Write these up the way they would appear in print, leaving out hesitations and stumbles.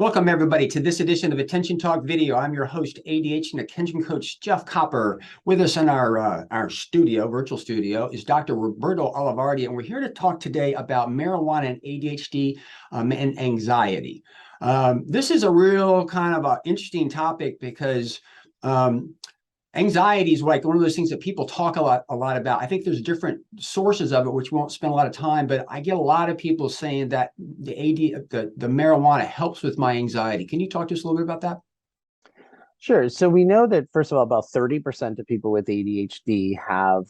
Welcome, everybody, to this edition of Attention Talk Video. I'm your host, ADHD and Attention Coach Jeff Copper. With us in our studio, virtual studio, is Dr. Roberto Olivardi, and we're here to talk today about marijuana and ADHD and anxiety. This is a real kind of an interesting topic because anxiety is like one of those things that people talk a lot about. I think there's different sources of it, which we won't spend a lot of time, but I get a lot of people saying that the marijuana helps with my anxiety. Can you talk to us a little bit about that? Sure. So we know that, first of all, about 30% of people with ADHD have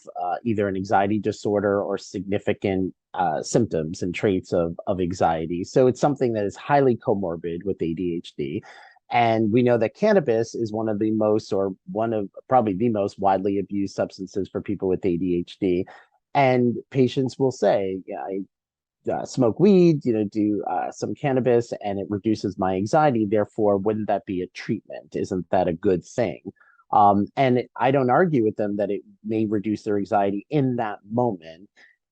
either an anxiety disorder or significant symptoms and traits of anxiety. So it's something that is highly comorbid with ADHD. And we know that cannabis is one of the most, or one of probably the most widely abused substances for people with ADHD. And patients will say, yeah, smoke weed, do some cannabis, and it reduces my anxiety. Therefore, wouldn't that be a treatment? Isn't that a good thing? And I don't argue with them that it may reduce their anxiety in that moment.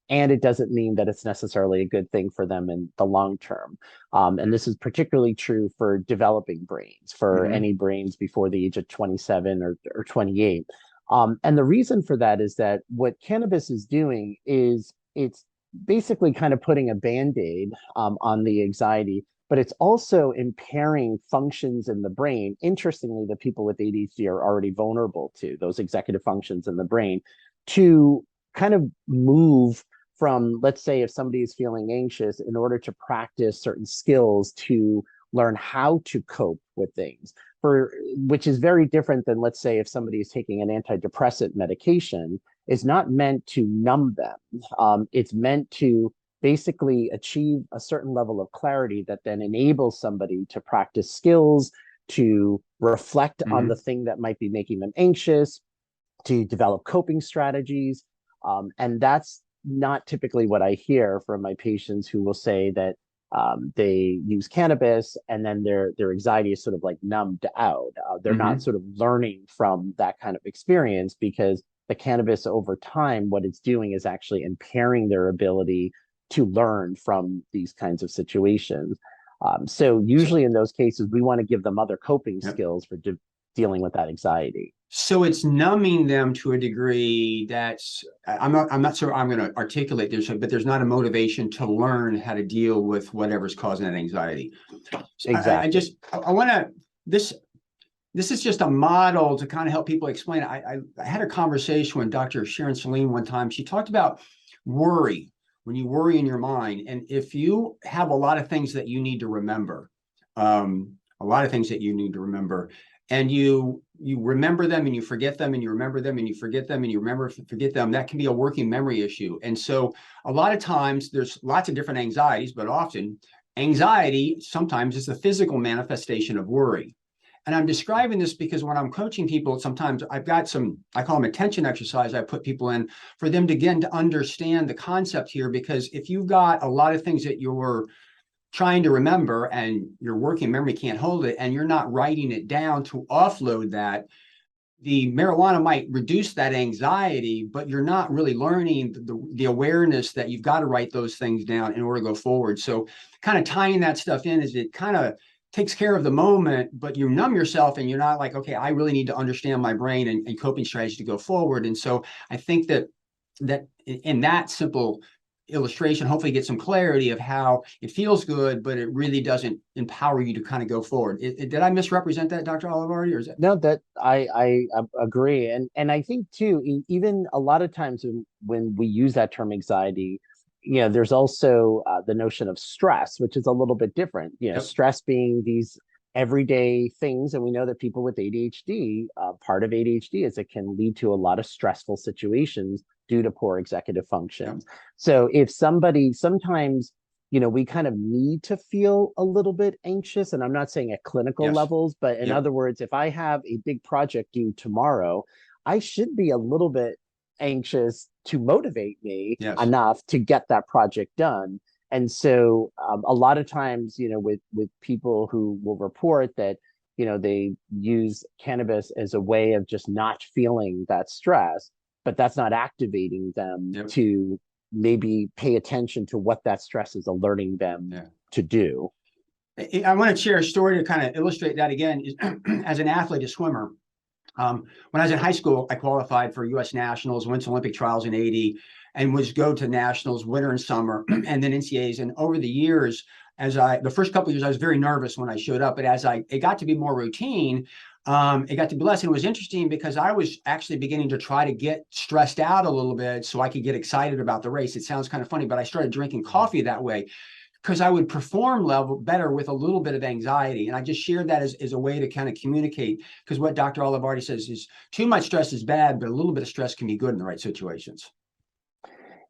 And it doesn't mean that it's necessarily a good thing for them in the long term. And this is particularly true for developing brains, for Mm-hmm. any brains before the age of 27 or 28. And the reason for that is that what cannabis is doing is it's basically kind of putting a band-aid on the anxiety, but it's also impairing functions in the brain. Interestingly, the people with ADHD are already vulnerable to those executive functions in the brain to kind of move from, let's say, if somebody is feeling anxious, in order to practice certain skills to learn how to cope with things, for which is very different than, let's say, if somebody is taking an antidepressant medication. Is not meant to numb them. It's meant to basically achieve a certain level of clarity that then enables somebody to practice skills, to reflect on the Mm-hmm. thing that might be making them anxious, to develop coping strategies. And that's not typically what I hear from my patients who will say that they use cannabis and then their anxiety is sort of like numbed out. They're not Mm-hmm. sort of learning from that kind of experience, because the cannabis over time, what it's doing is actually impairing their ability to learn from these kinds of situations. So So, usually in those cases, we want to give them other coping yep. skills for dealing with that anxiety. So it's numbing them to a degree that's I'm not sure I'm going to articulate this, but there's not a motivation to learn how to deal with whatever's causing that anxiety. So Exactly. I want to this this is just a model to kind of help people explain it. I had a conversation with Dr. Sharon Saline one time. She talked about worry, when you worry in your mind. And if you have a lot of things that you need to remember, a lot of things that you need to remember, and you remember them and you forget them and you remember them and you forget them and you remember forget them, that can be a working memory issue. And so a lot of times there's lots of different anxieties, but often anxiety sometimes is the physical manifestation of worry. And I'm describing this because when I'm coaching people, sometimes I've got some, I call them attention exercise I put people in for them to again to understand the concept here. Because if you've got a lot of things that you're trying to remember and your working memory can't hold it, and you're not writing it down to offload that, the marijuana might reduce that anxiety, but you're not really learning the awareness that you've got to write those things down in order to go forward. So kind of tying that stuff in is it kind of takes care of the moment, but you numb yourself and you're not like, okay, I really need to understand my brain and coping strategy to go forward. And so I think that in that simple illustration, hopefully get some clarity of how it feels good, but it really doesn't empower you to kind of go forward. Did I misrepresent that, Dr. Olivardi, or is it? No, that I agree, and I think too, even a lot of times when we use that term anxiety, there's also the notion of stress, which is a little bit different. Yep. Stress being these everyday things, and we know that people with ADHD, part of ADHD is it can lead to a lot of stressful situations due to poor executive Yep. functions. So if somebody sometimes we kind of need to feel a little bit anxious. And I'm not saying at clinical Yes. levels, but in Yep. other words, if I have a big project due tomorrow, I should be a little bit anxious to motivate me Yes. enough to get that project done. And so a lot of times, with people who will report that, they use cannabis as a way of just not feeling that stress, but that's not activating them Yep. to maybe pay attention to what that stress is alerting them Yeah. to do. I want to share a story to kind of illustrate that again. As an athlete, a swimmer, when I was in high school, I qualified for U.S. Nationals, went to Olympic trials in '80, and was go to nationals winter and summer, and then NCAAs. And over the years, the first couple of years, I was very nervous when I showed up, but it got to be more routine. It got to be less. And it was interesting because I was actually beginning to try to get stressed out a little bit so I could get excited about the race. It sounds kind of funny, but I started drinking coffee that way because I would perform level better with a little bit of anxiety. And I just shared that as a way to kind of communicate, because what Dr. Olivardi says is too much stress is bad, but a little bit of stress can be good in the right situations.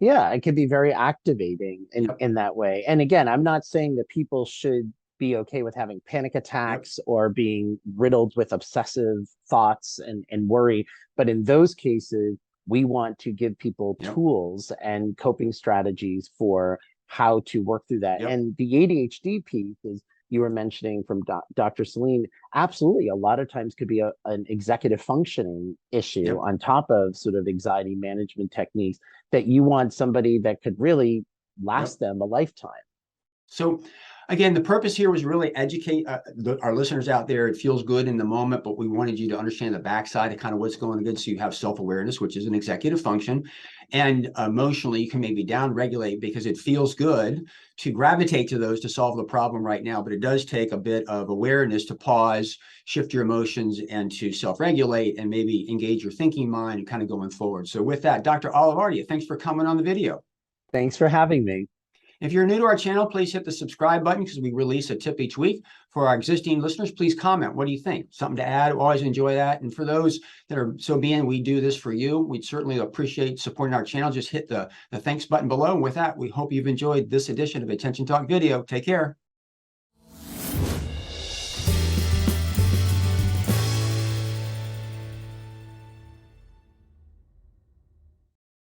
Yeah, it can be very activating Yep. in that way. And again, I'm not saying that people should be okay with having panic Yep. attacks or being riddled with obsessive thoughts and worry. But in those cases, we want to give people Yep. tools and coping strategies for how to work through that. Yep. And the ADHD piece is you were mentioning from Dr. Celine, absolutely, a lot of times could be an executive functioning issue Yep. on top of sort of anxiety management techniques that you want somebody that could really Yep. last them a lifetime. So again, the purpose here was really educate our listeners out there. It feels good in the moment, but we wanted you to understand the backside of kind of what's going on, so you have self-awareness, which is an executive function. And emotionally, you can maybe down-regulate because it feels good to gravitate to those to solve the problem right now. But it does take a bit of awareness to pause, shift your emotions, and to self-regulate and maybe engage your thinking mind and kind of going forward. So with that, Dr. Olivardi, thanks for coming on the video. Thanks for having me. If you're new to our channel, please hit the subscribe button because we release a tip each week. For our existing listeners, please comment. What do you think? Something to add? Always enjoy that. And for those that are so being, we do this for you. We'd certainly appreciate supporting our channel. Just hit the thanks button below. And with that, we hope you've enjoyed this edition of Attention Talk Video. Take care.